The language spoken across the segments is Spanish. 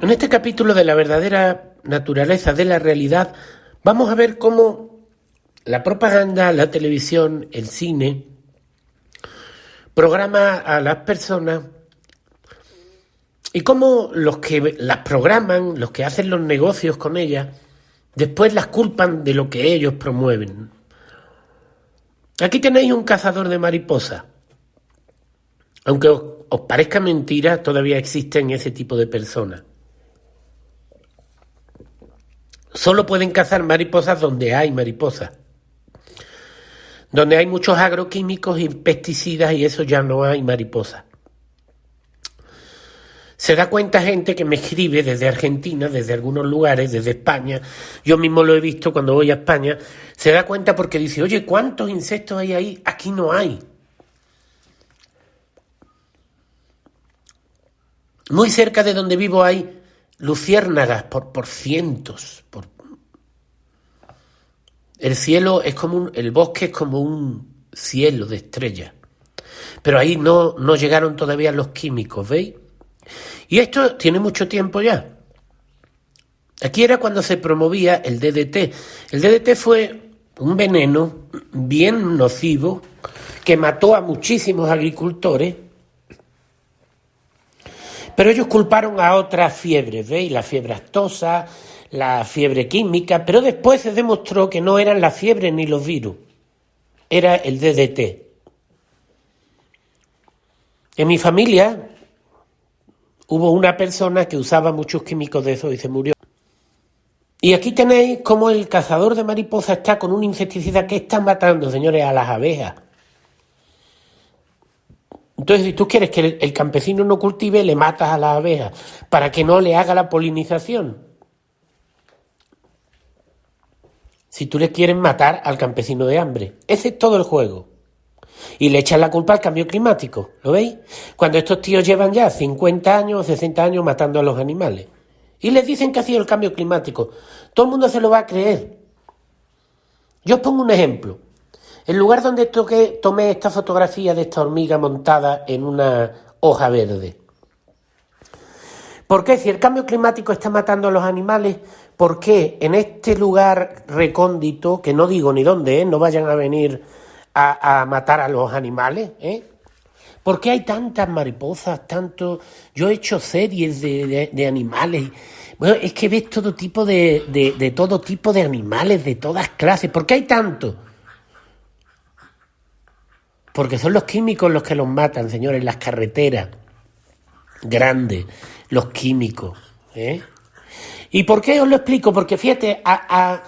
En este capítulo de la verdadera naturaleza de la realidad, vamos a ver cómo la propaganda, la televisión, el cine, programa a las personas y cómo los que las programan, los que hacen los negocios con ellas, después las culpan de lo que ellos promueven. Aquí tenéis un cazador de mariposas. Aunque os parezca mentira, todavía existen ese tipo de personas. Solo pueden cazar mariposas donde hay mariposas. Donde hay muchos agroquímicos y pesticidas y eso ya no hay mariposas. Se da cuenta gente que me escribe desde Argentina, desde algunos lugares, desde España. Yo mismo lo he visto cuando voy a España. Se da cuenta porque dice, oye, ¿cuántos insectos hay ahí? Aquí no hay. Muy cerca de donde vivo hay luciérnagas por cientos. El cielo es como el bosque es como un cielo de estrellas. Pero ahí no llegaron todavía los químicos, ¿veis? Y esto tiene mucho tiempo ya. Aquí era cuando se promovía el DDT. El DDT fue un veneno bien nocivo que mató a muchísimos agricultores. Pero ellos culparon a otras fiebres, ¿veis? La fiebre aftosa, la fiebre química, pero después se demostró que no eran las fiebres ni los virus, era el DDT. En mi familia hubo una persona que usaba muchos químicos de eso y se murió. Y aquí tenéis cómo el cazador de mariposas está con un insecticida que está matando, señores, a las abejas. Entonces, si tú quieres que el campesino no cultive, le matas a las abejas para que no le haga la polinización. Si tú le quieres matar al campesino de hambre. Ese es todo el juego. Y le echan la culpa al cambio climático, ¿lo veis? Cuando estos tíos llevan ya 50 años o 60 años matando a los animales. Y les dicen que ha sido el cambio climático. Todo el mundo se lo va a creer. Yo os pongo un ejemplo. El lugar donde tomé esta fotografía de esta hormiga montada en una hoja verde. ¿Por qué? Si el cambio climático está matando a los animales, ¿por qué en este lugar recóndito, que no digo ni dónde, no vayan a venir a matar a los animales? ¿Por qué hay tantas mariposas, tanto? Yo he hecho series de animales. Bueno, es que ves todo tipo de todo tipo de animales, de todas clases. ¿Por qué hay tanto? Porque son los químicos los que los matan, señores, las carreteras grandes, los químicos. ¿Y por qué os lo explico? Porque fíjate, a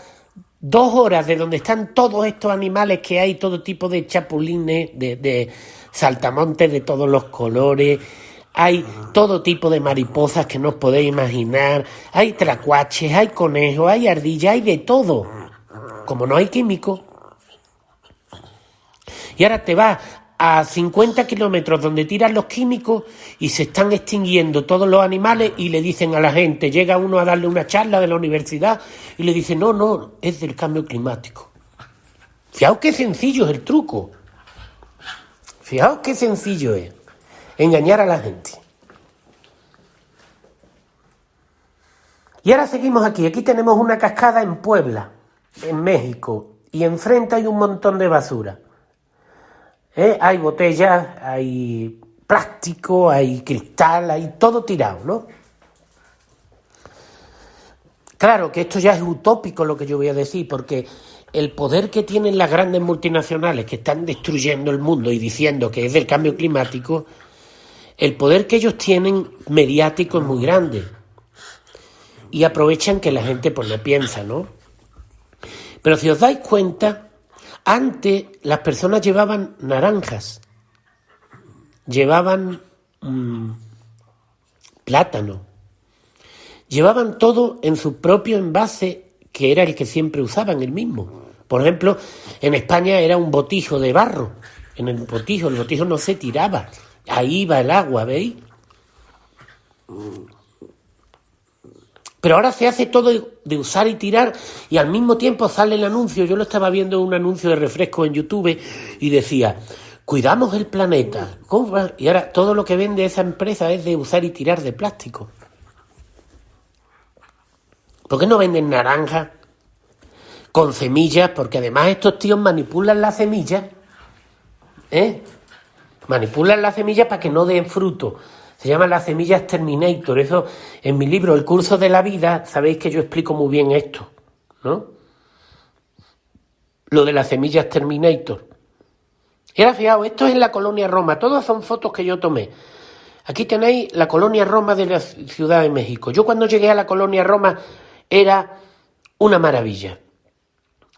2 horas de donde están todos estos animales que hay, todo tipo de chapulines, de saltamontes de todos los colores, hay todo tipo de mariposas que no os podéis imaginar, hay tlacuaches, hay conejos, hay ardillas, hay de todo. Como no hay químicos. Y ahora te vas a 50 kilómetros donde tiran los químicos y se están extinguiendo todos los animales y le dicen a la gente, llega uno a darle una charla de la universidad y le dice, no, es del cambio climático. Fijaos qué sencillo es el truco. Fijaos qué sencillo es engañar a la gente. Y ahora seguimos aquí. Aquí tenemos una cascada en Puebla, en México, y enfrente hay un montón de basura. Hay botellas, hay plástico, hay cristal, hay todo tirado, ¿no? Claro que esto ya es utópico lo que yo voy a decir, porque el poder que tienen las grandes multinacionales que están destruyendo el mundo y diciendo que es del cambio climático, el poder que ellos tienen mediático es muy grande. Y aprovechan que la gente pues no piensa, ¿no? Pero si os dais cuenta, antes las personas llevaban naranjas, llevaban plátano, llevaban todo en su propio envase, que era el que siempre usaban, el mismo. Por ejemplo, en España era un botijo de barro, el botijo no se tiraba, ahí iba el agua, ¿veis? Pero ahora se hace todo de usar y tirar y al mismo tiempo sale el anuncio. Yo lo estaba viendo un anuncio de refresco en YouTube y decía, cuidamos el planeta. ¿Cómo? Y ahora todo lo que vende esa empresa es de usar y tirar de plástico. ¿Por qué no venden naranjas con semillas? Porque además estos tíos manipulan las semillas, manipulan las semillas para que no den fruto. Se llaman las semillas Terminator. Eso, en mi libro El curso de la vida, sabéis que yo explico muy bien esto, ¿no? Lo de las semillas Terminator. Y ahora fijaos, esto es en la colonia Roma. Todas son fotos que yo tomé. Aquí tenéis la colonia Roma de la Ciudad de México. Yo cuando llegué a la colonia Roma era una maravilla.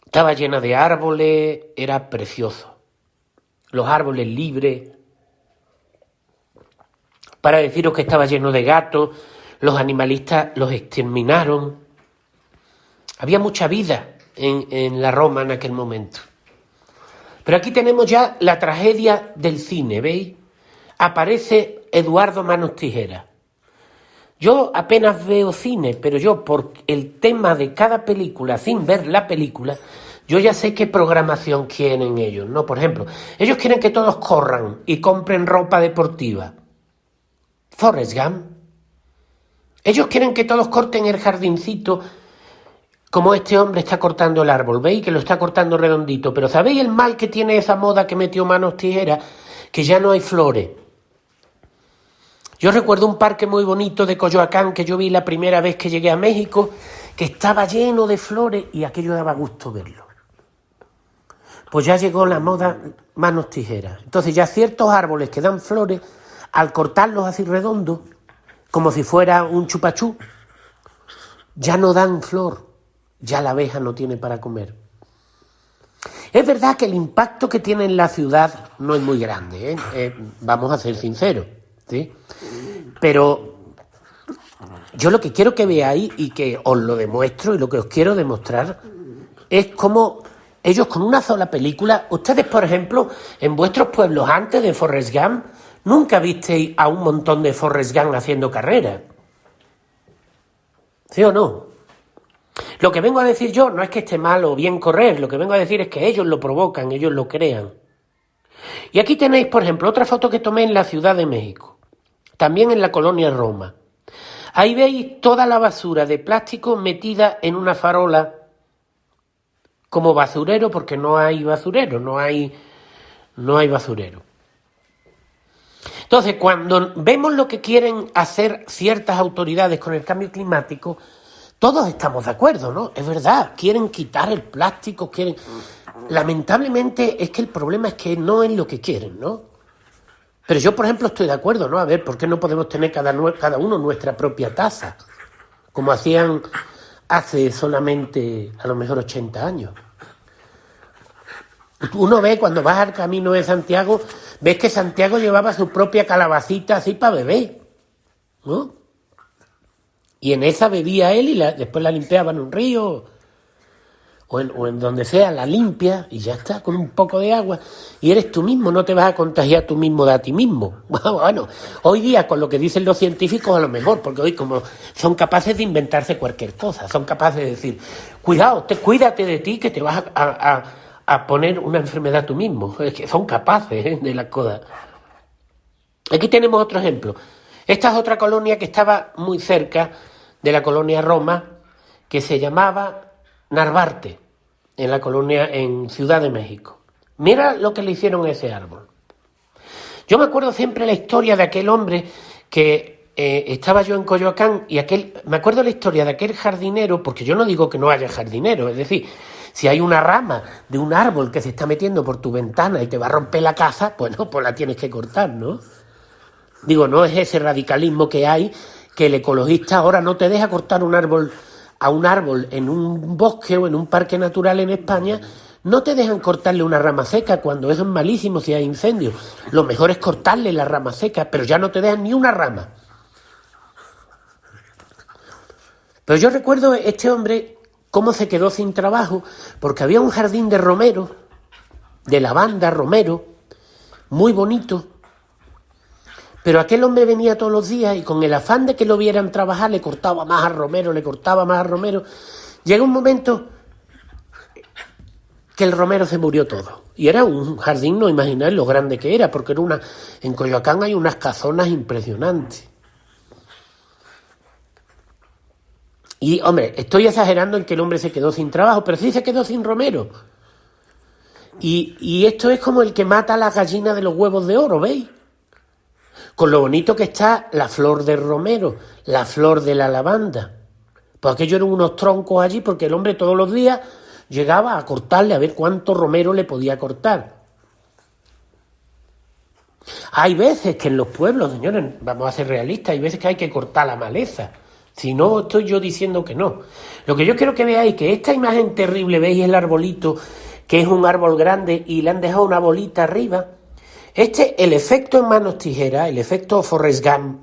Estaba llena de árboles, era precioso. Los árboles libres. Para deciros que estaba lleno de gatos, los animalistas los exterminaron. Había mucha vida en la Roma en aquel momento. Pero aquí tenemos ya la tragedia del cine, ¿veis? Aparece Eduardo Manos Tijeras. Yo apenas veo cine, pero yo por el tema de cada película, sin ver la película, yo ya sé qué programación quieren ellos, ¿no? Por ejemplo, ellos quieren que todos corran y compren ropa deportiva. Forrest Gump. Ellos quieren que todos corten el jardincito como este hombre está cortando el árbol, ¿veis? Que lo está cortando redondito. Pero ¿sabéis el mal que tiene esa moda que metió Manos Tijeras? Que ya no hay flores. Yo recuerdo un parque muy bonito de Coyoacán que yo vi la primera vez que llegué a México, que estaba lleno de flores y aquello daba gusto verlo. Pues ya llegó la moda Manos Tijeras. Entonces ya ciertos árboles que dan flores, al cortarlos así redondos, como si fuera un chupachú, ya no dan flor, ya la abeja no tiene para comer. Es verdad que el impacto que tiene en la ciudad no es muy grande, vamos a ser sinceros, ¿sí? Pero yo lo que quiero que veáis y que os lo demuestro y lo que os quiero demostrar es cómo ellos con una sola película, ustedes por ejemplo, en vuestros pueblos antes de Forrest Gump, nunca visteis a un montón de Forrest Gump haciendo carrera. ¿Sí o no? Lo que vengo a decir yo no es que esté mal o bien correr, lo que vengo a decir es que ellos lo provocan, ellos lo crean. Y aquí tenéis, por ejemplo, otra foto que tomé en la Ciudad de México, también en la colonia Roma. Ahí veis toda la basura de plástico metida en una farola como basurero, porque no hay basurero, no hay basurero. Entonces, cuando vemos lo que quieren hacer ciertas autoridades con el cambio climático, todos estamos de acuerdo, ¿no? Es verdad, quieren quitar el plástico, quieren... Lamentablemente es que el problema es que no es lo que quieren, ¿no? Pero yo, por ejemplo, estoy de acuerdo, ¿no? A ver, ¿por qué no podemos tener cada uno nuestra propia taza? Como hacían hace solamente, a lo mejor, 80 años. Uno ve, cuando vas al Camino de Santiago, ves que Santiago llevaba su propia calabacita así para beber, ¿no? Y en esa bebía él y después la limpiaba en un río o en donde sea, la limpia y ya está, con un poco de agua. Y eres tú mismo, no te vas a contagiar tú mismo de a ti mismo. Bueno, hoy día con lo que dicen los científicos a lo mejor, porque hoy como son capaces de inventarse cualquier cosa, son capaces de decir, cuidado, cuídate de ti que te vas a poner una enfermedad tú mismo. Es que son capaces de las cosas. Aquí tenemos otro ejemplo. Esta es otra colonia que estaba muy cerca de la colonia Roma, que se llamaba Narvarte, en la colonia en Ciudad de México. Mira lo que le hicieron a ese árbol. Yo me acuerdo siempre la historia de aquel hombre que estaba yo en Coyoacán y me acuerdo la historia de aquel jardinero, porque yo no digo que no haya jardinero, es decir, si hay una rama de un árbol que se está metiendo por tu ventana y te va a romper la casa, pues no, pues la tienes que cortar, ¿no? Digo, no es ese radicalismo que hay, que el ecologista ahora no te deja cortar a un árbol en un bosque o en un parque natural en España, no te dejan cortarle una rama seca cuando eso es malísimo si hay incendio. Lo mejor es cortarle la rama seca, pero ya no te dejan ni una rama. Pero yo recuerdo este hombre cómo se quedó sin trabajo porque había un jardín de romero, de lavanda, romero, muy bonito. Pero aquel hombre venía todos los días y con el afán de que lo vieran trabajar le cortaba más al romero, le cortaba más al romero. Llega un momento que el romero se murió todo. Y era un jardín, no imagináis lo grande que era, porque era en Coyoacán hay unas casonas impresionantes. Y, hombre, estoy exagerando en que el hombre se quedó sin trabajo, pero sí se quedó sin romero. Y esto es como el que mata a las gallinas de los huevos de oro, ¿veis? Con lo bonito que está la flor del romero, la flor de la lavanda. Pues aquello eran unos troncos allí porque el hombre todos los días llegaba a cortarle a ver cuánto romero le podía cortar. Hay veces que en los pueblos, señores, vamos a ser realistas, hay veces que hay que cortar la maleza. Si no, estoy yo diciendo que no. Lo que yo quiero que veáis que esta imagen terrible, ¿veis el arbolito? Que es un árbol grande y le han dejado una bolita arriba. El efecto en manos tijeras, el efecto Forrest Gump,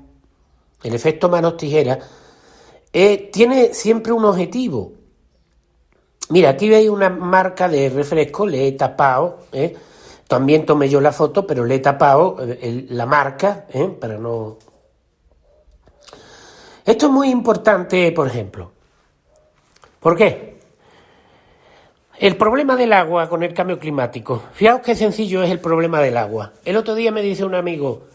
el efecto manos tijeras, tiene siempre un objetivo. Mira, aquí veis una marca de refresco, le he tapado, también tomé yo la foto, pero le he tapado la marca, para no... Esto es muy importante, por ejemplo. ¿Por qué? El problema del agua con el cambio climático. Fijaos qué sencillo es el problema del agua. El otro día me dice un amigo,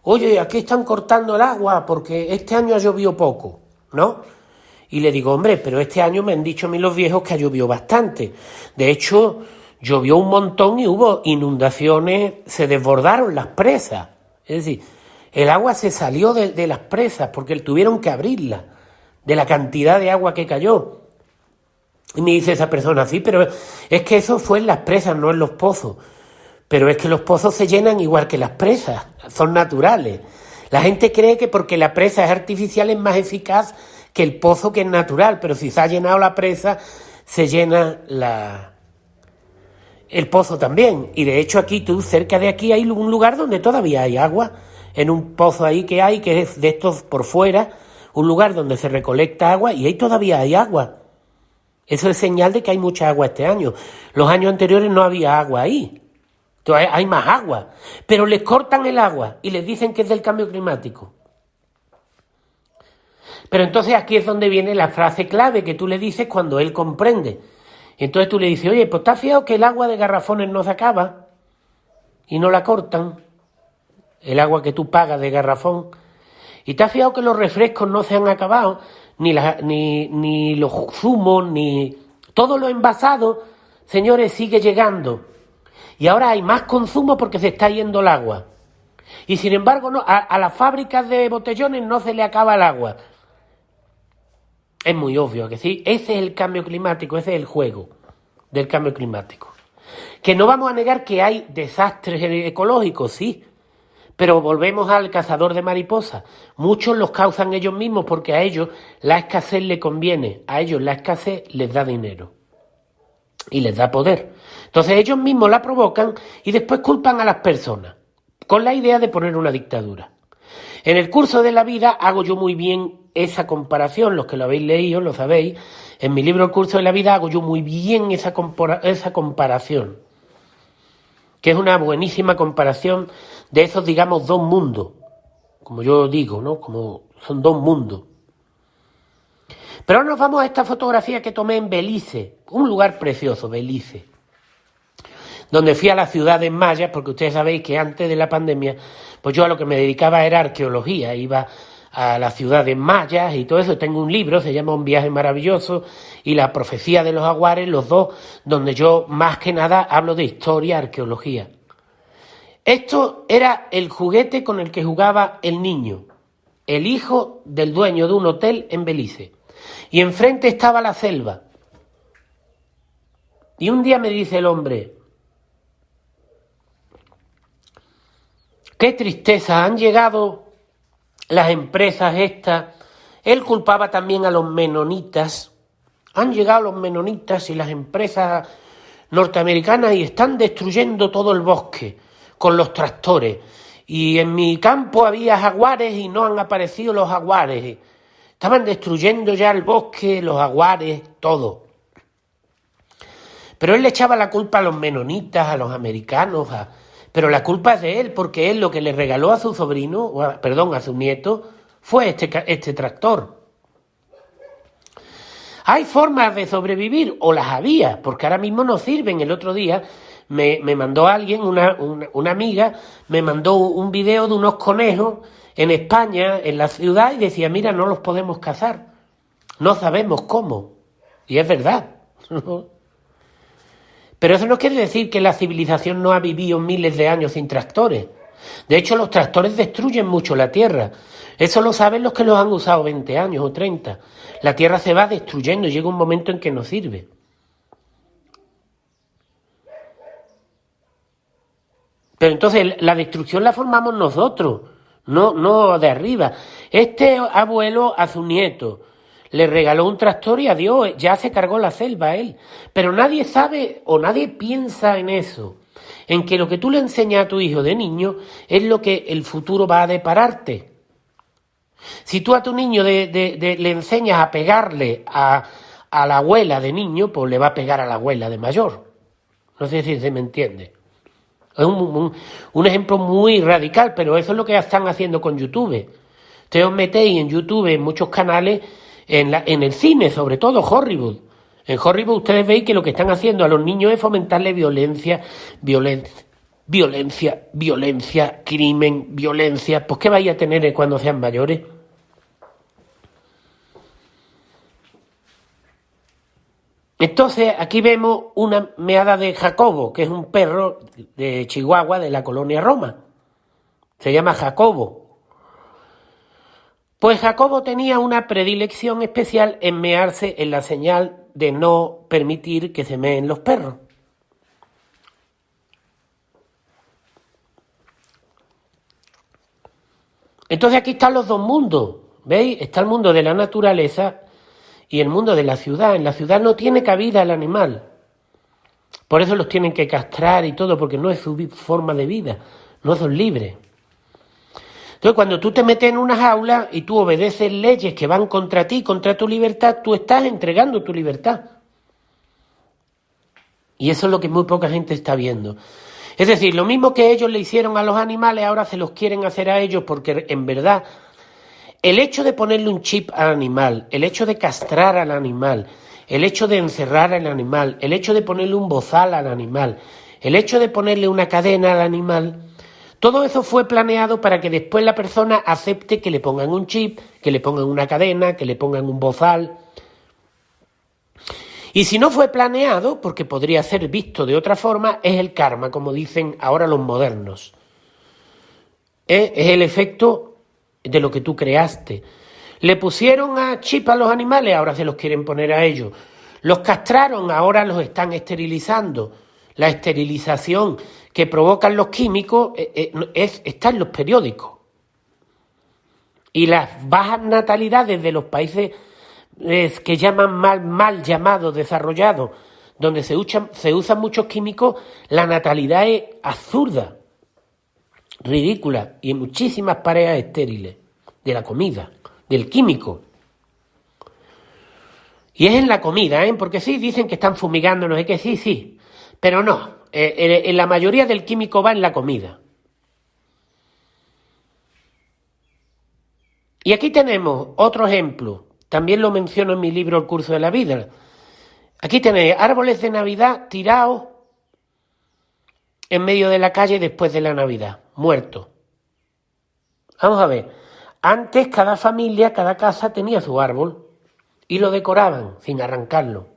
oye, aquí están cortando el agua porque este año ha llovido poco, ¿no? Y le digo, hombre, pero este año me han dicho a mí los viejos que ha llovido bastante. De hecho, llovió un montón y hubo inundaciones, se desbordaron las presas. Es decir, el agua se salió de las presas porque tuvieron que abrirlas, de la cantidad de agua que cayó. Y me dice esa persona, sí, pero es que eso fue en las presas, no en los pozos. Pero es que los pozos se llenan igual que las presas, son naturales. La gente cree que porque la presa es artificial es más eficaz que el pozo, que es natural, pero si se ha llenado la presa, se llena el pozo también. Y de hecho aquí, cerca de aquí, hay un lugar donde todavía hay agua, en un pozo ahí que hay, que es de estos por fuera, un lugar donde se recolecta agua y ahí todavía hay agua. Eso es señal de que hay mucha agua este año. Los años anteriores no había agua ahí. Entonces hay más agua. Pero les cortan el agua y les dicen que es del cambio climático. Pero entonces aquí es donde viene la frase clave que tú le dices cuando él comprende. Entonces tú le dices, oye, pues ¿te has fijado que el agua de garrafones no se acaba? Y no la cortan. El agua que tú pagas de garrafón. ¿Y te has fijado que los refrescos no se han acabado? Ni los zumos, ni todo lo envasado, señores, sigue llegando. Y ahora hay más consumo porque se está yendo el agua. Y sin embargo, no, a las fábricas de botellones no se le acaba el agua. Es muy obvio que sí. Ese es el cambio climático, ese es el juego del cambio climático. Que no vamos a negar que hay desastres ecológicos, sí. Pero volvemos al cazador de mariposas. Muchos los causan ellos mismos porque a ellos la escasez les conviene. A ellos la escasez les da dinero. Y les da poder. Entonces ellos mismos la provocan y después culpan a las personas. Con la idea de poner una dictadura. En el curso de la vida hago yo muy bien esa comparación. Los que lo habéis leído lo sabéis. En mi libro El curso de la vida hago yo muy bien esa comparación. Que es una buenísima comparación de esos, digamos, dos mundos, como yo digo, ¿no? Como son dos mundos. Pero ahora nos vamos a esta fotografía que tomé en Belice, un lugar precioso, Belice, donde fui a las ciudades mayas, porque ustedes sabéis que antes de la pandemia, pues yo a lo que me dedicaba era arqueología, iba a las ciudades mayas y todo eso. Tengo un libro, se llama Un viaje maravilloso, y La profecía de los jaguares, los dos, donde yo más que nada hablo de historia, arqueología. Esto era el juguete con el que jugaba el niño, el hijo del dueño de un hotel en Belice. Y enfrente estaba la selva. Y un día me dice el hombre, qué tristeza, han llegado las empresas estas. Él culpaba también a los menonitas. Han llegado los menonitas y las empresas norteamericanas y están destruyendo todo el bosque con los tractores. Y en mi campo había jaguares y no han aparecido los jaguares. Estaban destruyendo ya el bosque, los jaguares, todo. Pero él le echaba la culpa a los menonitas, a los americanos, pero la culpa es de él, porque él lo que le regaló a su sobrino, a su nieto, fue este tractor. Hay formas de sobrevivir, o las había, porque ahora mismo no sirven. El otro día me mandó alguien, una amiga, me mandó un video de unos conejos en España, en la ciudad, y decía, mira, no los podemos cazar. No sabemos cómo. Y es verdad. Pero eso no quiere decir que la civilización no ha vivido miles de años sin tractores. De hecho, los tractores destruyen mucho la tierra. Eso lo saben los que los han usado 20 años o 30. La tierra se va destruyendo y llega un momento en que no sirve. Pero entonces la destrucción la formamos nosotros, no de arriba. Este abuelo a su nieto le regaló un tractor y adiós, ya se cargó la selva él. Pero nadie sabe o nadie piensa en eso, en que lo que tú le enseñas a tu hijo de niño es lo que el futuro va a depararte. Si tú a tu niño le enseñas a pegarle a la abuela de niño, pues le va a pegar a la abuela de mayor. No sé si se me entiende. Es un ejemplo muy radical, pero eso es lo que están haciendo con YouTube. Ustedes os metéis en YouTube, en muchos canales, en el cine, sobre todo Hollywood. En Hollywood ustedes veis que lo que están haciendo a los niños es fomentarle violencia, crimen, violencia. Pues ¿qué vais a tener cuando sean mayores? Entonces, aquí vemos una meada de Jacobo, que es un perro de Chihuahua, de la colonia Roma. Se llama Jacobo. Pues Jacobo tenía una predilección especial en mearse en la señal de no permitir que se meen los perros. Entonces aquí están los dos mundos, ¿veis? Está el mundo de la naturaleza y el mundo de la ciudad. En la ciudad no tiene cabida el animal. Por eso los tienen que castrar y todo, porque no es su forma de vida, no son libres. Entonces, cuando tú te metes en una jaula y tú obedeces leyes que van contra ti, contra tu libertad, tú estás entregando tu libertad. Y eso es lo que muy poca gente está viendo. Es decir, lo mismo que ellos le hicieron a los animales, ahora se los quieren hacer a ellos, porque en verdad el hecho de ponerle un chip al animal, el hecho de castrar al animal, el hecho de encerrar al animal, el hecho de ponerle un bozal al animal, el hecho de ponerle una cadena al animal, todo eso fue planeado para que después la persona acepte que le pongan un chip, que le pongan una cadena, que le pongan un bozal. Y si no fue planeado, porque podría ser visto de otra forma, es el karma, como dicen ahora los modernos. Es el efecto de lo que tú creaste. Le pusieron a chip a los animales, ahora se los quieren poner a ellos. Los castraron, ahora los están esterilizando. La esterilización que provocan los químicos está en los periódicos. Y las bajas natalidades de los países que llaman mal llamados desarrollados, donde se usan muchos químicos, la natalidad es absurda, ridícula, y en muchísimas parejas estériles de la comida, del químico. Y es en la comida, porque sí, dicen que están fumigando, no sé qué, sí, pero no, en la mayoría del químico va en la comida. Y aquí tenemos otro ejemplo, también lo menciono en mi libro El curso de la vida. Aquí tenéis árboles de Navidad tirados en medio de la calle después de la Navidad, muertos. Vamos a ver, antes cada familia, cada casa tenía su árbol y lo decoraban sin arrancarlo.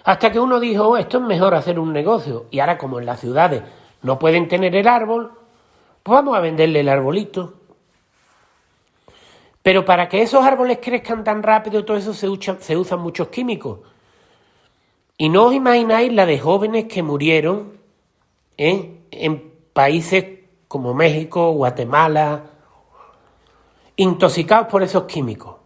Hasta que uno dijo, esto es mejor hacer un negocio. Y ahora, como en las ciudades no pueden tener el árbol, pues vamos a venderle el arbolito. Pero para que esos árboles crezcan tan rápido, todo eso se usan muchos químicos. Y no os imagináis la de jóvenes que murieron en países como México, Guatemala, intoxicados por esos químicos.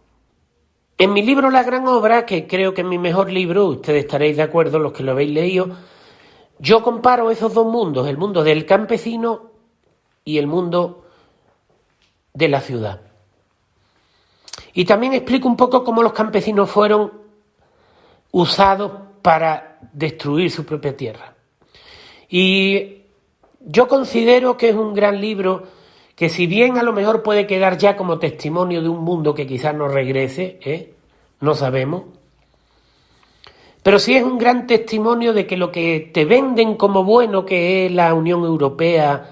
En mi libro La Gran Obra, que creo que es mi mejor libro, ustedes estaréis de acuerdo los que lo habéis leído, yo comparo esos dos mundos, el mundo del campesino y el mundo de la ciudad. Y también explico un poco cómo los campesinos fueron usados para destruir su propia tierra. Y yo considero que es un gran libro que, si bien a lo mejor puede quedar ya como testimonio de un mundo que quizás no regrese, no sabemos, pero sí es un gran testimonio de que lo que te venden como bueno, que es la Unión Europea,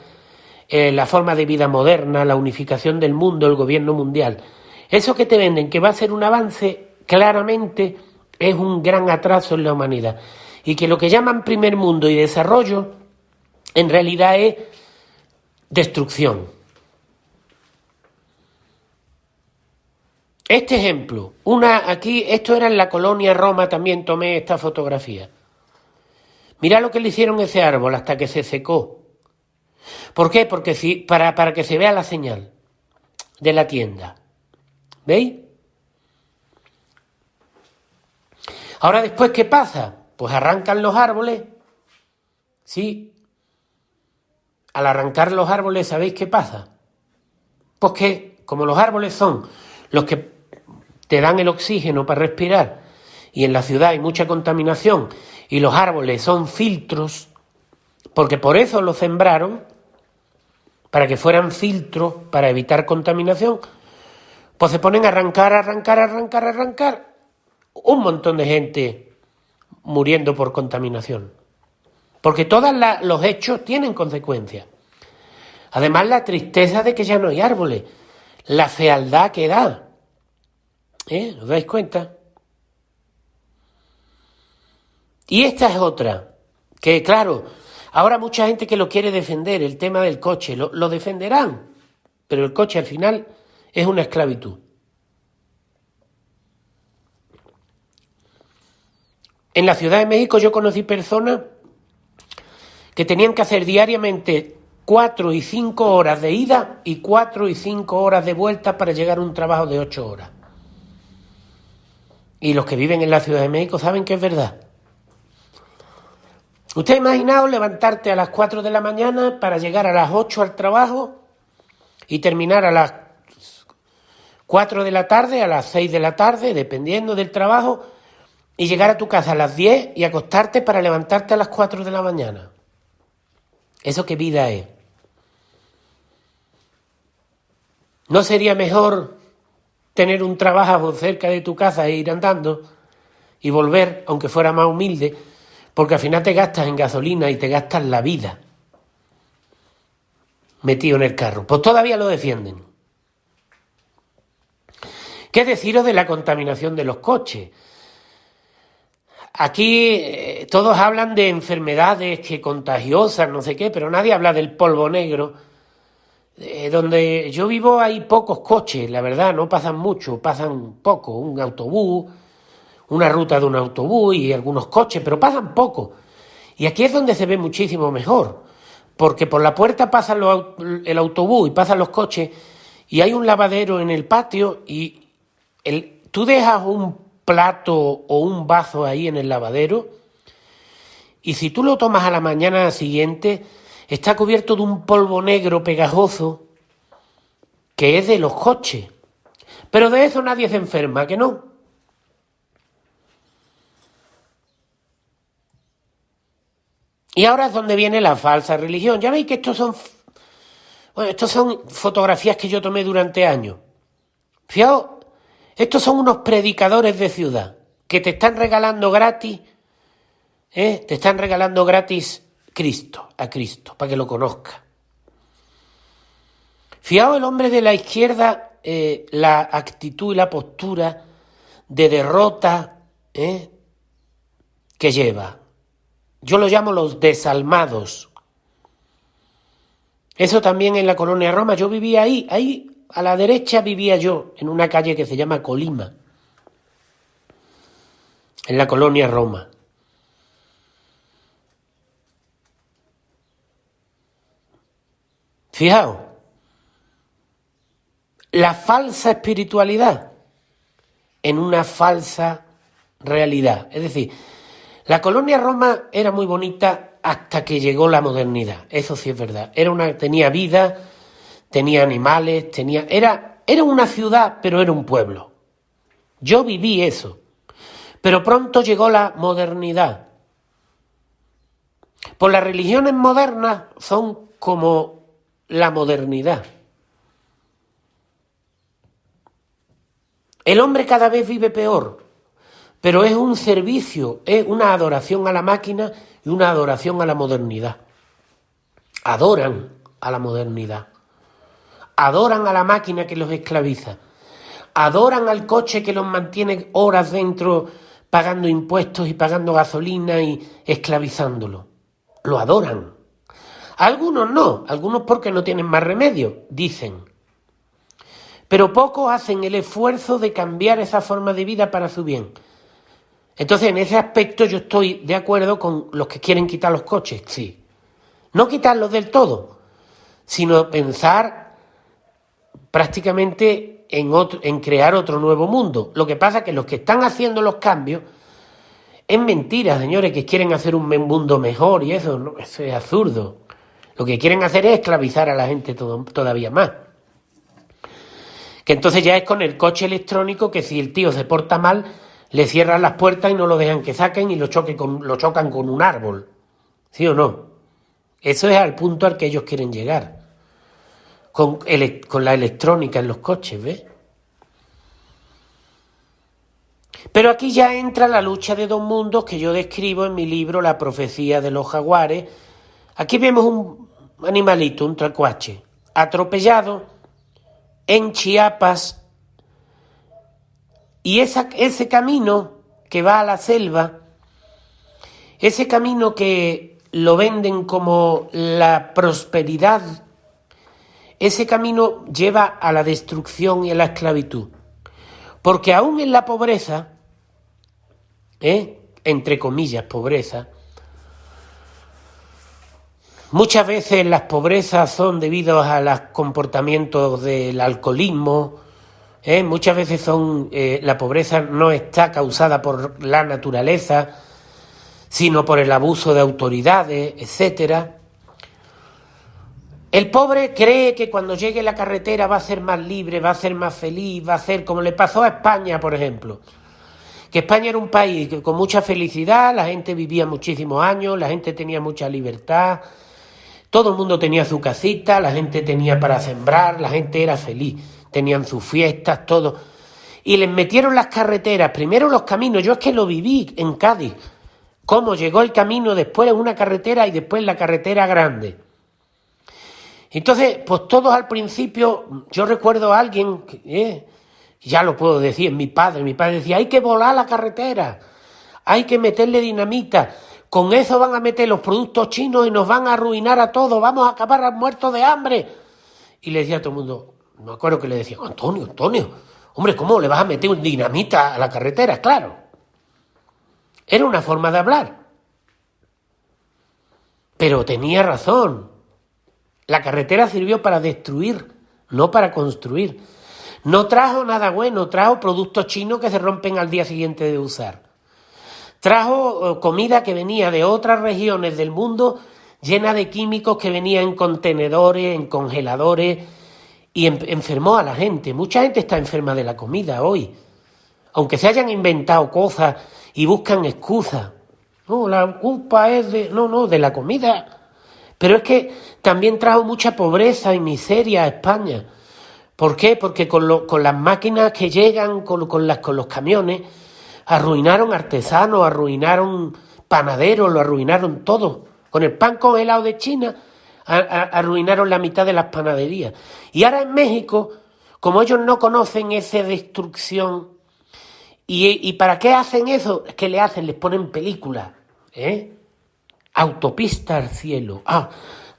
la forma de vida moderna, la unificación del mundo, el gobierno mundial, Eso que te venden, que va a ser un avance, claramente es un gran atraso en la humanidad. Y que lo que llaman primer mundo y desarrollo, en realidad es destrucción. Este ejemplo, aquí, esto era en la colonia Roma, también tomé esta fotografía. Mira lo que le hicieron a ese árbol hasta que se secó. ¿Por qué? Porque para que se vea la señal de la tienda. ¿Veis? Ahora después, ¿qué pasa? Pues arrancan los árboles. Sí. Al arrancar los árboles, ¿sabéis qué pasa? Pues que, como los árboles son los que te dan el oxígeno para respirar, y en la ciudad hay mucha contaminación, y los árboles son filtros, porque por eso los sembraron, para que fueran filtros, para evitar contaminación, pues se ponen a arrancar, un montón de gente muriendo por contaminación. Porque todos los hechos tienen consecuencias. Además, la tristeza de que ya no hay árboles, la fealdad que da. ¿Os dais cuenta? Y esta es otra, que claro, ahora mucha gente que lo quiere defender, el tema del coche, lo defenderán, pero el coche al final es una esclavitud. En la Ciudad de México yo conocí personas que tenían que hacer diariamente 4 y 5 horas de ida y 4 y 5 horas de vuelta para llegar a un trabajo de 8 horas. Y los que viven en la Ciudad de México saben que es verdad. ¿Usted ha imaginado levantarte a las 4 de la mañana para llegar a las 8 al trabajo y terminar a las 4 de la tarde, a las 6 de la tarde, dependiendo del trabajo, y llegar a tu casa a las 10 y acostarte para levantarte a las 4 de la mañana? ¿Eso qué vida es? ¿No sería mejor tener un trabajo cerca de tu casa e ir andando y volver, aunque fuera más humilde? Porque al final te gastas en gasolina y te gastas la vida metido en el carro. Pues todavía lo defienden. ¿Qué deciros de la contaminación de los coches? Aquí todos hablan de enfermedades que contagiosas, no sé qué, pero nadie habla del polvo negro. Donde yo vivo hay pocos coches, la verdad, no pasan mucho, pasan poco, un autobús, una ruta de un autobús y algunos coches, pero pasan poco. Y aquí es donde se ve muchísimo mejor, porque por la puerta pasa el autobús y pasan los coches y hay un lavadero en el patio y tú dejas un plato o un vaso ahí en el lavadero y si tú lo tomas a la mañana siguiente está cubierto de un polvo negro pegajoso que es de los coches. Pero de eso nadie se enferma, ¿que no? Y ahora es donde viene la falsa religión. Ya veis que estos son fotografías que yo tomé durante años. Fijaos, estos son unos predicadores de ciudad que te están regalando gratis, te están regalando gratis a Cristo, para que lo conozcas. Fijaos el hombre de la izquierda, la actitud y la postura de derrota que lleva. Yo lo llamo los desalmados. Eso también en la colonia Roma. Yo vivía ahí a la derecha vivía yo, en una calle que se llama Colima, en la colonia Roma. Fijaos, la falsa espiritualidad en una falsa realidad. Es decir, la colonia Roma era muy bonita hasta que llegó la modernidad. Eso sí es verdad. Tenía vida, tenía animales, era una ciudad, pero era un pueblo. Yo viví eso. Pero pronto llegó la modernidad. Pues las religiones modernas son como la modernidad. El hombre cada vez vive peor, pero es un servicio, es una adoración a la máquina y una adoración a la modernidad. Adoran a la modernidad, adoran a la máquina que los esclaviza, adoran al coche que los mantiene horas dentro pagando impuestos y pagando gasolina y esclavizándolo. Lo adoran. Algunos no, algunos porque no tienen más remedio, dicen. Pero pocos hacen el esfuerzo de cambiar esa forma de vida para su bien. Entonces, en ese aspecto yo estoy de acuerdo con los que quieren quitar los coches, sí. No quitarlos del todo, sino pensar prácticamente en crear otro nuevo mundo. Lo que pasa es que los que están haciendo los cambios es mentira, señores, que quieren hacer un mundo mejor y eso, no, eso es absurdo. Lo que quieren hacer es esclavizar a la gente todavía más. Que entonces ya es con el coche electrónico que si el tío se porta mal, le cierran las puertas y no lo dejan que saquen y lo chocan con un árbol. ¿Sí o no? Eso es al punto al que ellos quieren llegar. Con la electrónica en los coches, ¿ves? Pero aquí ya entra la lucha de dos mundos que yo describo en mi libro La profecía de los jaguares. Aquí vemos un animalito, un tlacuache, atropellado en Chiapas, y ese camino que va a la selva, ese camino que lo venden como la prosperidad, ese camino lleva a la destrucción y a la esclavitud. Porque aún en la pobreza, entre comillas pobreza, muchas veces las pobrezas son debido a los comportamientos del alcoholismo, muchas veces la pobreza no está causada por la naturaleza, sino por el abuso de autoridades, etcétera. El pobre cree que cuando llegue la carretera va a ser más libre, va a ser más feliz, va a ser como le pasó a España, por ejemplo. Que España era un país con mucha felicidad, la gente vivía muchísimos años, la gente tenía mucha libertad, todo el mundo tenía su casita, la gente tenía para sembrar, la gente era feliz, tenían sus fiestas, todo. Y les metieron las carreteras, primero los caminos, yo es que lo viví en Cádiz, cómo llegó el camino, después una carretera y después la carretera grande. Entonces, pues todos al principio, yo recuerdo a alguien, ya lo puedo decir, mi padre decía, hay que volar la carretera, hay que meterle dinamita, con eso van a meter los productos chinos y nos van a arruinar a todos, vamos a acabar muertos de hambre. Y le decía a todo el mundo, me acuerdo que le decía, Antonio, hombre, ¿cómo le vas a meter un dinamita a la carretera? Claro, era una forma de hablar, pero tenía razón. La carretera sirvió para destruir, no para construir. No trajo nada bueno, trajo productos chinos que se rompen al día siguiente de usar. Trajo comida que venía de otras regiones del mundo llena de químicos que venían en contenedores, en congeladores, y enfermó a la gente. Mucha gente está enferma de la comida hoy, aunque se hayan inventado cosas y buscan excusas. No, la culpa es de la comida. Pero es que también trajo mucha pobreza y miseria a España. ¿Por qué? Porque con las máquinas que llegan, con los camiones, arruinaron artesanos, arruinaron panaderos, lo arruinaron todo. Con el pan congelado de China, arruinaron la mitad de las panaderías. Y ahora en México, como ellos no conocen esa destrucción, ¿y para qué hacen eso? ¿Qué le hacen? Les ponen películas, Autopista al cielo.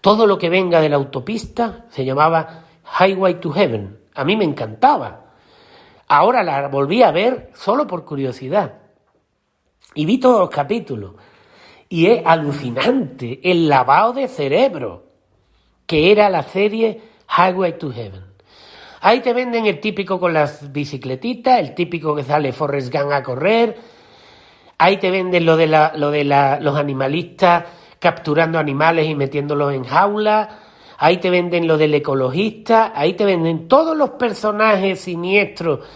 Todo lo que venga de la autopista se llamaba Highway to Heaven. A mí me encantaba. Ahora la volví a ver solo por curiosidad. Y vi todos los capítulos. Y es alucinante el lavado de cerebro que era la serie Highway to Heaven. Ahí te venden el típico con las bicicletitas, el típico que sale Forrest Gump a correr. Ahí te venden lo de los animalistas capturando animales y metiéndolos en jaulas. Ahí te venden lo del ecologista. Ahí te venden todos los personajes siniestros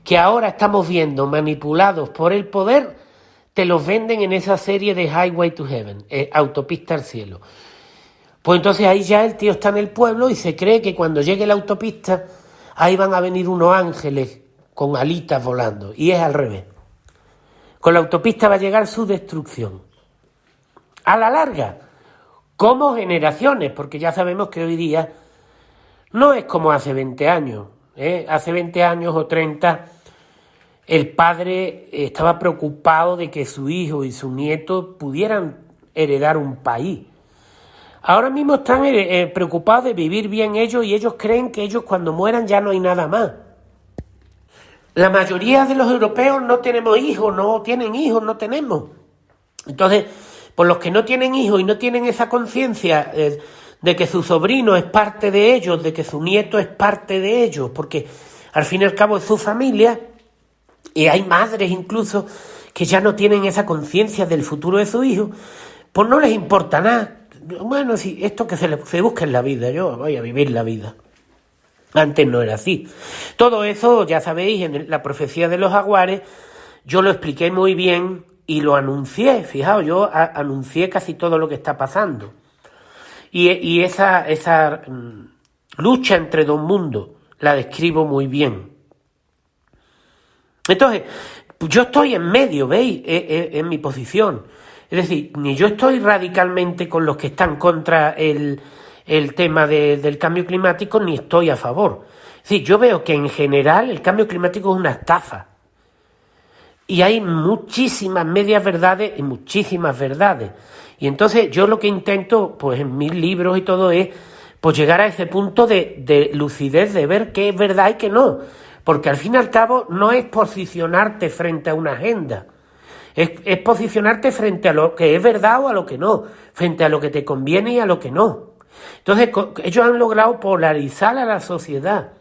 que ahora estamos viendo manipulados por el poder. Te los venden en esa serie de Highway to Heaven, Autopista al cielo. Pues entonces ahí ya el tío está en el pueblo y se cree que cuando llegue la autopista ahí van a venir unos ángeles con alitas volando. Y es al revés. Con la autopista va a llegar su destrucción. A la larga, como generaciones, porque ya sabemos que hoy día no es como hace 20 años. Hace 20 años o 30, el padre estaba preocupado de que su hijo y su nieto pudieran heredar un país. Ahora mismo están preocupados de vivir bien ellos, y ellos creen que ellos cuando mueran ya no hay nada más. La mayoría de los europeos no tenemos hijos, no tienen hijos, no tenemos. Entonces, por los que no tienen hijos y no tienen esa conciencia de que su sobrino es parte de ellos, de que su nieto es parte de ellos, porque al fin y al cabo es su familia, y hay madres incluso que ya no tienen esa conciencia del futuro de su hijo, pues no les importa nada. Bueno, sí, esto que se busca en la vida, yo voy a vivir la vida. Antes no era así. Todo eso, ya sabéis, en la profecía de los jaguares, yo lo expliqué muy bien y lo anuncié. Fijaos, yo anuncié casi todo lo que está pasando. Y esa lucha entre dos mundos la describo muy bien. Entonces, yo estoy en medio, ¿veis? En mi posición. Es decir, ni yo estoy radicalmente con los que están contra el tema del cambio climático, ni estoy a favor. Es decir, yo veo que en general el cambio climático es una estafa. Y hay muchísimas medias verdades y muchísimas verdades. Y entonces yo lo que intento, pues en mis libros y todo, es pues llegar a ese punto de lucidez, de ver qué es verdad y qué no. Porque al fin y al cabo no es posicionarte frente a una agenda. Es posicionarte frente a lo que es verdad o a lo que no, frente a lo que te conviene y a lo que no. Entonces, ellos han logrado polarizar a la sociedad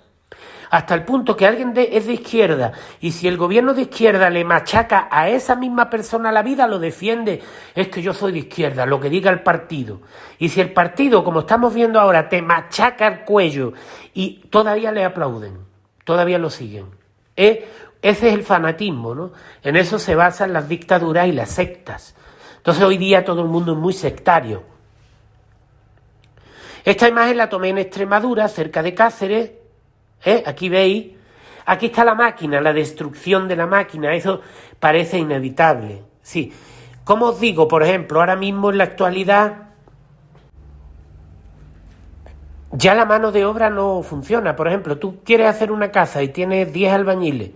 hasta el punto que alguien es de izquierda, y si el gobierno de izquierda le machaca a esa misma persona la vida, lo defiende. Es que yo soy de izquierda, lo que diga el partido. Y si el partido, como estamos viendo ahora, te machaca el cuello, y todavía le aplauden, todavía lo siguen. Ese es el fanatismo, ¿no? En eso se basan las dictaduras y las sectas. Entonces hoy día todo el mundo es muy sectario. Esta imagen la tomé en Extremadura, cerca de Cáceres. Aquí veis, aquí está la máquina, la destrucción de la máquina. Eso parece inevitable. Sí. Como os digo, por ejemplo, ahora mismo en la actualidad ya la mano de obra no funciona. Por ejemplo, tú quieres hacer una casa y tienes 10 albañiles.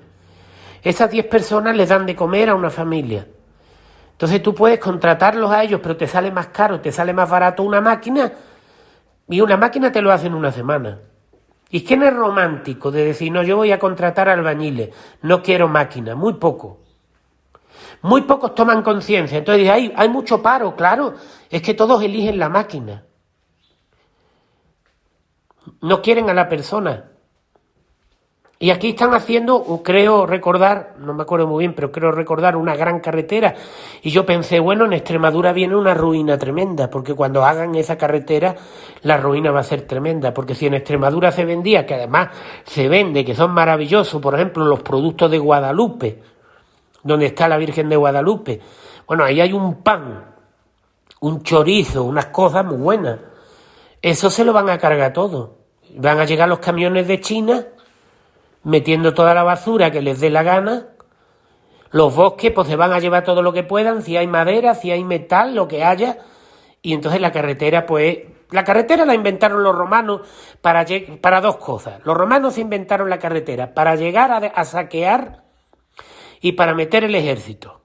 Esas 10 personas les dan de comer a una familia. Entonces tú puedes contratarlos a ellos, pero te sale más caro, te sale más barato una máquina, y una máquina te lo hace en una semana. ¿Y quién es romántico de decir, no, yo voy a contratar albañiles, no quiero máquinas? Muy poco. Muy pocos toman conciencia. Entonces hay mucho paro, claro, es que todos eligen la máquina. No quieren a la persona. Y aquí están haciendo, creo recordar, no me acuerdo muy bien, pero creo recordar una gran carretera. Y yo pensé, bueno, en Extremadura viene una ruina tremenda, porque cuando hagan esa carretera, la ruina va a ser tremenda. Porque si en Extremadura se vendía, que además se vende, que son maravillosos, por ejemplo, los productos de Guadalupe, donde está la Virgen de Guadalupe. Bueno, ahí hay un pan, un chorizo, unas cosas muy buenas. Eso se lo van a cargar todo. Van a llegar los camiones de China metiendo toda la basura que les dé la gana. Los bosques pues se van a llevar todo lo que puedan, si hay madera, si hay metal, lo que haya. Y entonces la carretera, pues la carretera la inventaron los romanos para dos cosas. Los romanos inventaron la carretera para llegar a saquear y para meter el ejército.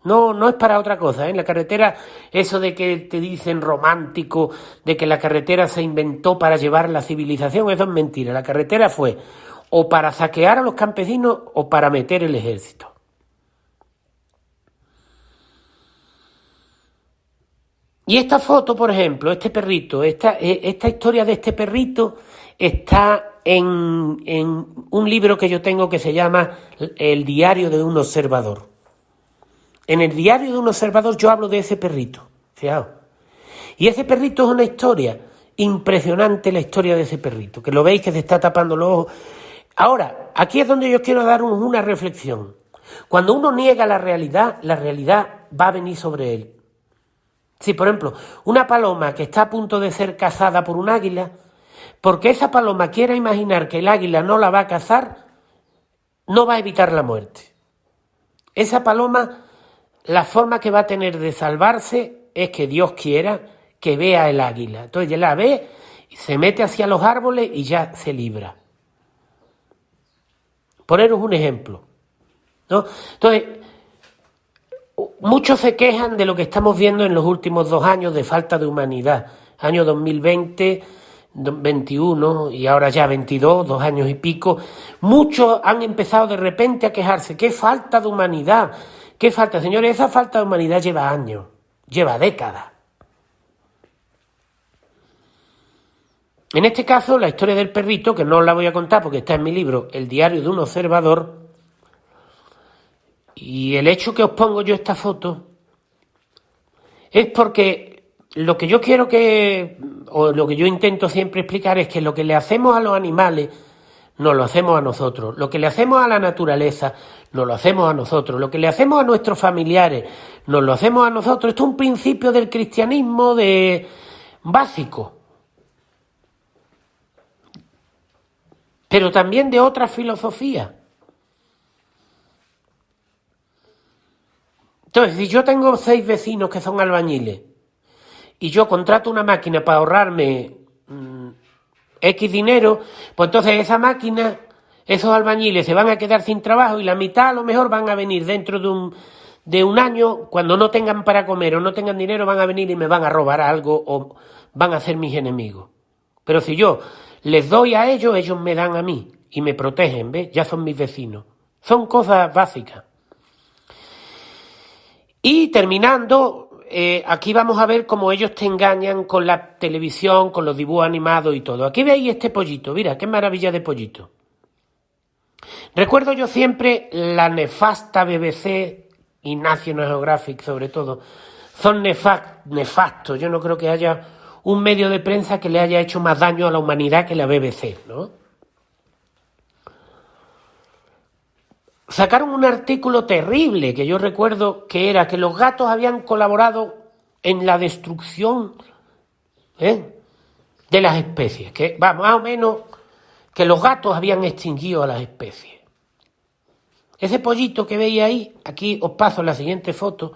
No es para otra cosa, ¿eh? La carretera, eso de que te dicen romántico, de que la carretera se inventó para llevar la civilización, eso es mentira. La carretera fue o para saquear a los campesinos o para meter el ejército. Y esta foto, por ejemplo, este perrito, esta historia de este perrito está en un libro que yo tengo que se llama El diario de un observador. En el diario de un observador yo hablo de ese perrito, fijaos. Y ese perrito es una historia impresionante, la historia de ese perrito, que lo veis que se está tapando los ojos. Ahora, aquí es donde yo quiero dar una reflexión. Cuando uno niega la realidad va a venir sobre él. Si, por ejemplo, una paloma que está a punto de ser cazada por un águila, porque esa paloma quiera imaginar que el águila no la va a cazar, no va a evitar la muerte. Esa paloma, la forma que va a tener de salvarse es que Dios quiera que vea el águila. Entonces ya la ve, se mete hacia los árboles y ya se libra. Poneros un ejemplo, ¿no? Entonces, muchos se quejan de lo que estamos viendo en los últimos 2 años de falta de humanidad. Año 2020, 21 y ahora ya 22, 2 años y pico. Muchos han empezado de repente a quejarse. ¡Qué falta de humanidad! ¿Qué falta? Señores, esa falta de humanidad lleva años, lleva décadas. En este caso, la historia del perrito, que no os la voy a contar porque está en mi libro, El diario de un observador, y el hecho que os pongo yo esta foto es porque lo que yo quiero o lo que yo intento siempre explicar es que lo que le hacemos a los animales, nos lo hacemos a nosotros. Lo que le hacemos a la naturaleza, nos lo hacemos a nosotros. Lo que le hacemos a nuestros familiares, nos lo hacemos a nosotros. Esto es un principio del cristianismo básico. Pero también de otras filosofías. Entonces, si yo tengo 6 vecinos que son albañiles y yo contrato una máquina para ahorrarme X dinero, pues entonces esa máquina, esos albañiles se van a quedar sin trabajo y la mitad a lo mejor van a venir dentro de un año, cuando no tengan para comer o no tengan dinero, van a venir y me van a robar algo o van a ser mis enemigos. Pero si yo les doy a ellos, ellos me dan a mí y me protegen, ¿ves? Ya son mis vecinos. Son cosas básicas. Y terminando, aquí vamos a ver cómo ellos te engañan con la televisión, con los dibujos animados y todo. Aquí veis este pollito, mira, qué maravilla de pollito. Recuerdo yo siempre la nefasta BBC y National Geographic sobre todo. Son nefastos. Yo no creo que haya un medio de prensa que le haya hecho más daño a la humanidad que la BBC, ¿no? Sacaron un artículo terrible que yo recuerdo que era que los gatos habían colaborado en la destrucción de las especies, que va más o menos que los gatos habían extinguido a las especies. Ese pollito que veis ahí, aquí os paso la siguiente foto,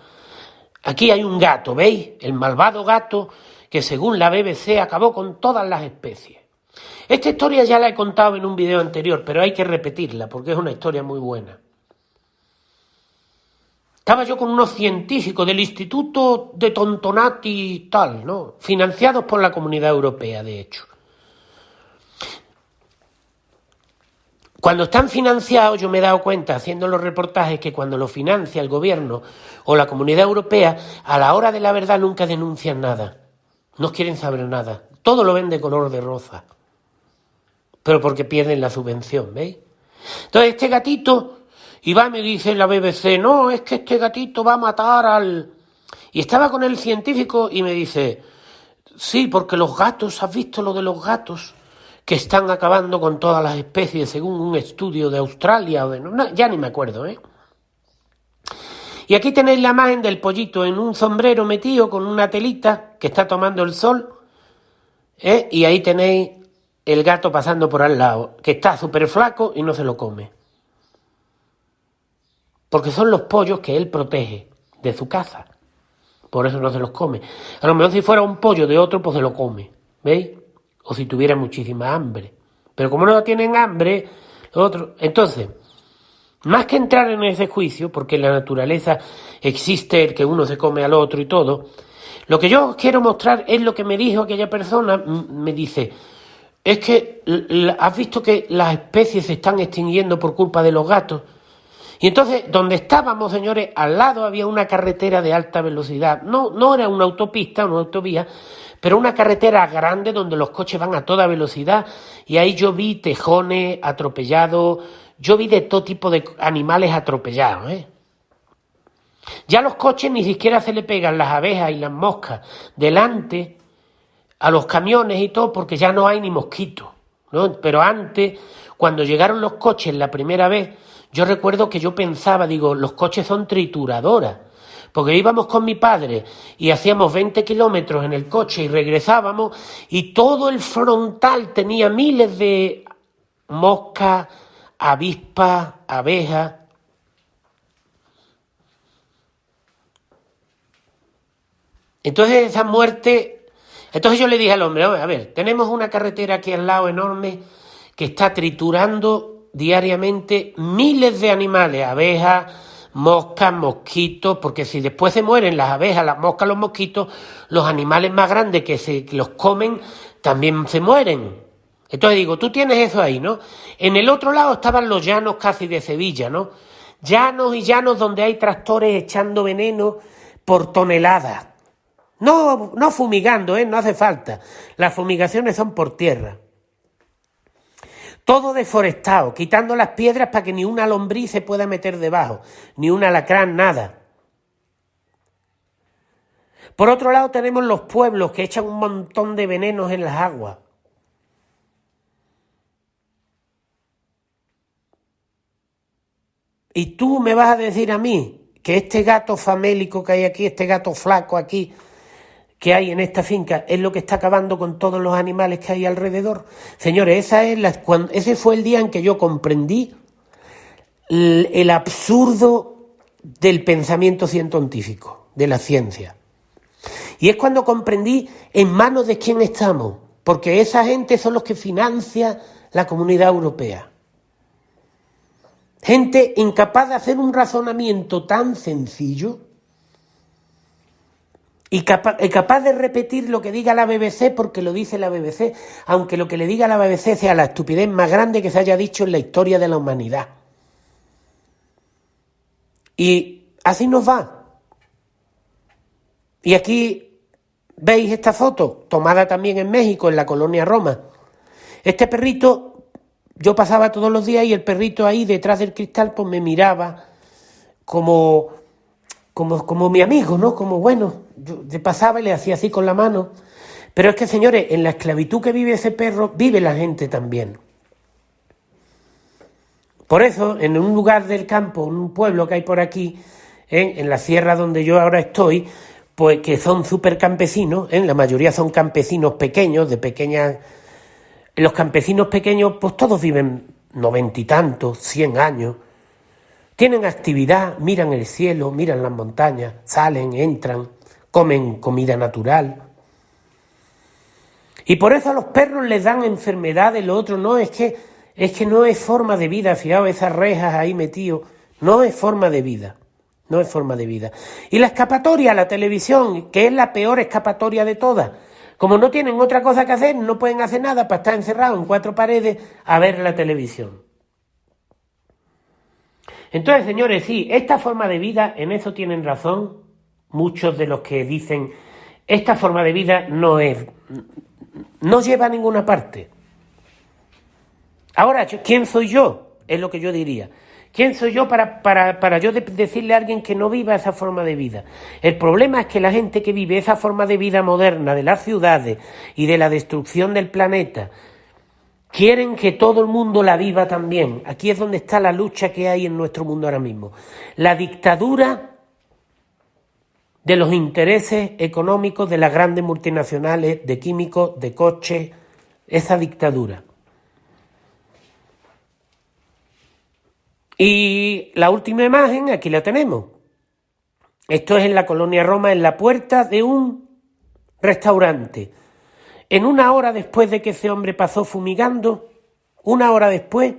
aquí hay un gato, ¿veis? El malvado gato que según la BBC acabó con todas las especies. Esta historia ya la he contado en un video anterior, pero hay que repetirla porque es una historia muy buena. Estaba yo con unos científicos del Instituto de Tontonati y tal, ¿no? Financiados por la Comunidad Europea, de hecho. Cuando están financiados, yo me he dado cuenta, haciendo los reportajes, que cuando lo financia el gobierno o la Comunidad Europea, a la hora de la verdad nunca denuncian nada. No quieren saber nada. Todo lo ven de color de rosa. Pero porque pierden la subvención, ¿veis? Entonces este gatito... Y va y me dice la BBC, no, es que este gatito va a matar al... Y estaba con el científico y me dice, sí, porque los gatos, ¿has visto lo de los gatos? Que están acabando con todas las especies según un estudio de Australia o de... No, ya ni me acuerdo, ¿eh? Y aquí tenéis la imagen del pollito en un sombrero metido con una telita que está tomando el sol, ¿eh? Y ahí tenéis el gato pasando por al lado, que está súper flaco y no se lo come. Porque son los pollos que él protege de su caza. Por eso no se los come. A lo mejor si fuera un pollo de otro, pues se lo come. ¿Veis? O si tuviera muchísima hambre. Pero como no tienen hambre, los otros... Entonces, más que entrar en ese juicio, porque en la naturaleza existe el que uno se come al otro y todo, lo que yo os quiero mostrar es lo que me dijo aquella persona. Me dice, es que has visto que las especies se están extinguiendo por culpa de los gatos. Y entonces, donde estábamos, señores, al lado había una carretera de alta velocidad. No era una autopista, una autovía, pero una carretera grande donde los coches van a toda velocidad. Y ahí yo vi tejones atropellados, yo vi de todo tipo de animales atropellados, ¿eh? Ya los coches ni siquiera se le pegan las abejas y las moscas delante a los camiones y todo, porque ya no hay ni mosquitos, ¿no? Pero antes, cuando llegaron los coches la primera vez, yo recuerdo que yo pensaba, digo, los coches son trituradoras, porque íbamos con mi padre y hacíamos 20 kilómetros en el coche y regresábamos y todo el frontal tenía miles de moscas, avispas, abejas. Entonces esa muerte... Entonces yo le dije al hombre, a ver, tenemos una carretera aquí al lado enorme que está triturando diariamente miles de animales, abejas, moscas, mosquitos, porque si después se mueren las abejas, las moscas, los mosquitos, los animales más grandes que se los comen también se mueren. Entonces digo, tú tienes eso ahí, ¿no? En el otro lado estaban los llanos casi de Sevilla, ¿no? Llanos y llanos donde hay tractores echando veneno por toneladas. No fumigando, no hace falta. Las fumigaciones son por tierra. Todo deforestado, quitando las piedras para que ni una lombriz se pueda meter debajo, ni un alacrán, nada. Por otro lado tenemos los pueblos que echan un montón de venenos en las aguas. Y tú me vas a decir a mí que este gato famélico que hay aquí, este gato flaco aquí, que hay en esta finca, es lo que está acabando con todos los animales que hay alrededor. Señores, ese fue el día en que yo comprendí el absurdo del pensamiento científico, de la ciencia. Y es cuando comprendí en manos de quién estamos, porque esa gente son los que financia la Comunidad Europea. Gente incapaz de hacer un razonamiento tan sencillo y capaz de repetir lo que diga la BBC porque lo dice la BBC, aunque lo que le diga la BBC sea la estupidez más grande que se haya dicho en la historia de la humanidad. Y así nos va. Y aquí veis esta foto, tomada también en México, en la colonia Roma. Este perrito... Yo pasaba todos los días y el perrito ahí detrás del cristal pues me miraba como mi amigo, ¿no? Como bueno, yo pasaba y le hacía así con la mano. Pero es que, señores, en la esclavitud que vive ese perro, vive la gente también. Por eso, en un lugar del campo, en un pueblo que hay por aquí, en la sierra donde yo ahora estoy, pues que son súper campesinos, la mayoría son campesinos pequeños, de pequeñas... Los campesinos pequeños, pues todos viven 90 y tantos, 100 años. Tienen actividad, miran el cielo, miran las montañas, salen, entran, comen comida natural. Y por eso a los perros les dan enfermedades, lo otro no, es que no es forma de vida, fijaos, esas rejas ahí metidos, no es forma de vida, no es forma de vida. Y la escapatoria, la televisión, que es la peor escapatoria de todas. Como no tienen otra cosa que hacer, no pueden hacer nada para estar encerrados en 4 paredes a ver la televisión. Entonces, señores, sí, esta forma de vida, en eso tienen razón muchos de los que dicen esta forma de vida no lleva a ninguna parte. Ahora, ¿quién soy yo? Es lo que yo diría. ¿Quién soy yo para yo decirle a alguien que no viva esa forma de vida? El problema es que la gente que vive esa forma de vida moderna de las ciudades y de la destrucción del planeta quieren que todo el mundo la viva también. Aquí es donde está la lucha que hay en nuestro mundo ahora mismo. La dictadura de los intereses económicos de las grandes multinacionales, de químicos, de coches, esa dictadura. Y la última imagen, aquí la tenemos. Esto es en la colonia Roma, en la puerta de un restaurante. En una hora después de que ese hombre pasó fumigando, una hora después,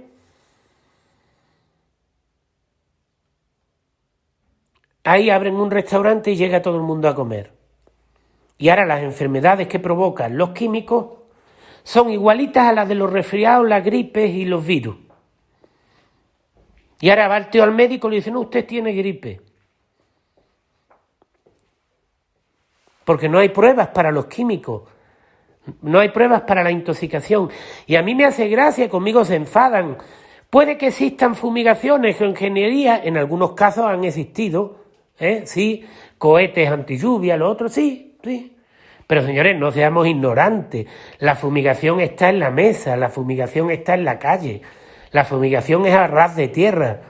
ahí abren un restaurante y llega todo el mundo a comer. Y ahora las enfermedades que provocan los químicos son igualitas a las de los resfriados, las gripes y los virus. Y ahora va el tío al médico y le dice, no, usted tiene gripe. Porque no hay pruebas para los químicos, no hay pruebas para la intoxicación. Y a mí me hace gracia, conmigo se enfadan. Puede que existan fumigaciones o ingeniería, en algunos casos han existido, sí, cohetes antilluvia, lo otro, sí. Pero señores, no seamos ignorantes. La fumigación está en la mesa, la fumigación está en la calle. La fumigación es a ras de tierra.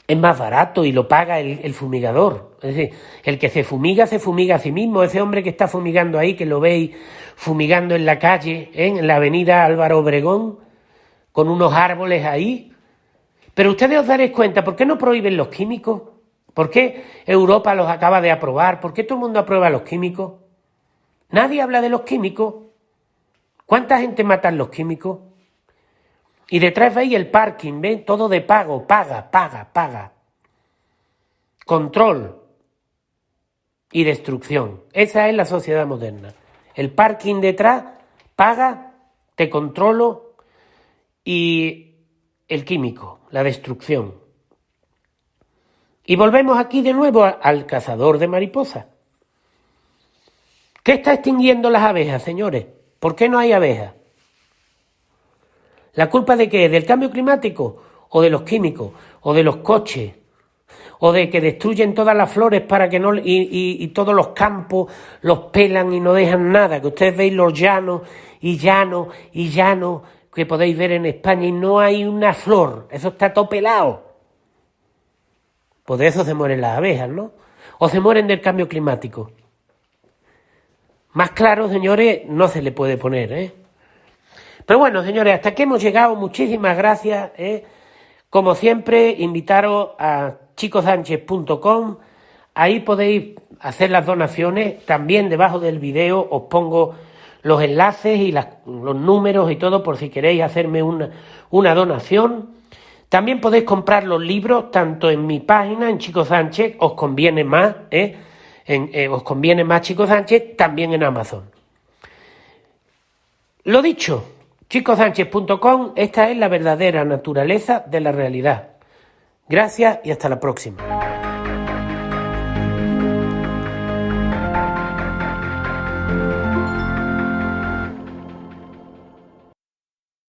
Es más barato y lo paga el fumigador. Es decir, el que se fumiga a sí mismo. Ese hombre que está fumigando ahí, que lo veis fumigando en la calle, en la avenida Álvaro Obregón, con unos árboles ahí. Pero ustedes os daréis cuenta, ¿por qué no prohíben los químicos? ¿Por qué Europa los acaba de aprobar? ¿Por qué todo el mundo aprueba los químicos? Nadie habla de los químicos. ¿Cuánta gente matan los químicos? Y detrás veis el parking, ¿ven? Todo de pago, paga. Control y destrucción. Esa es la sociedad moderna. El parking detrás, paga, te controlo, y el químico, la destrucción. Y volvemos aquí de nuevo al cazador de mariposas. ¿Qué está extinguiendo las abejas, señores? ¿Por qué no hay abejas? ¿La culpa de qué? ¿Del cambio climático? ¿O de los químicos? ¿O de los coches? ¿O de que destruyen todas las flores para que no y todos los campos los pelan y no dejan nada? Que ustedes veis los llanos que podéis ver en España y no hay una flor. Eso está todo pelado. Pues de eso se mueren las abejas, ¿no? O se mueren del cambio climático. Más claro, señores, no se le puede poner, ¿eh? Pero bueno, señores, hasta aquí hemos llegado. Muchísimas gracias, ¿eh? Como siempre, invitaros a chicosánchez.com. Ahí podéis hacer las donaciones. También debajo del video os pongo los enlaces y los números y todo por si queréis hacerme una donación. También podéis comprar los libros tanto en mi página, en Chico Sánchez, os conviene más, os conviene más Chico Sánchez, también en Amazon. Lo dicho, chicosánchez.com, esta es la verdadera naturaleza de la realidad. Gracias y hasta la próxima.